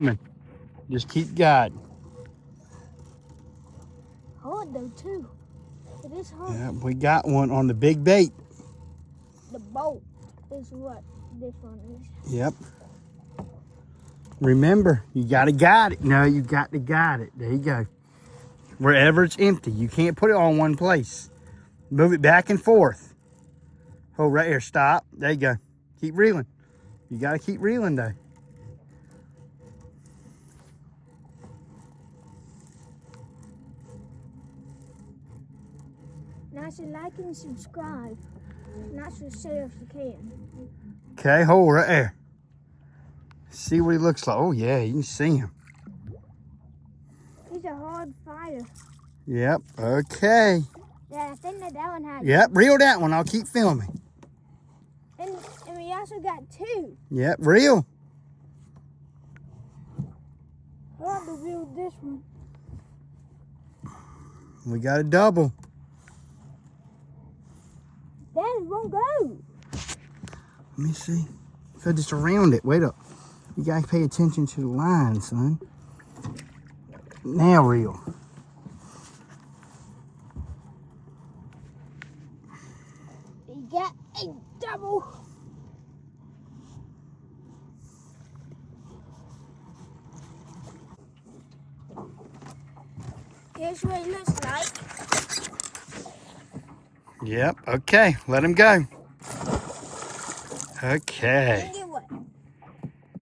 Come on. Just keep guiding. Hard though too. It is hard. Yeah, we got one on the big bait. The boat is what this one is. Yep. Remember, you got to guide it. No, you got to guide it. There you go. Wherever it's empty, you can't put it on one place. Move it back and forth. Hold right here. Stop. There you go. Keep reeling. You got to keep reeling though. Nice to like and subscribe. Not to share if you can. Okay, hold right there. See what he looks like. Oh yeah, you can see him. He's a hard fighter. Yep. Okay. Yeah, I think that one has. Yep. Reel that one. I'll keep filming. And we also got two. Yep. Reel. I'll have to reel this one. We got a double. That won't go. Let me see. Go just around it. Wait up. You gotta pay attention to the line, son. Now reel. We got a double. Here's what it looks like. Yep. Okay. Let him go. Okay.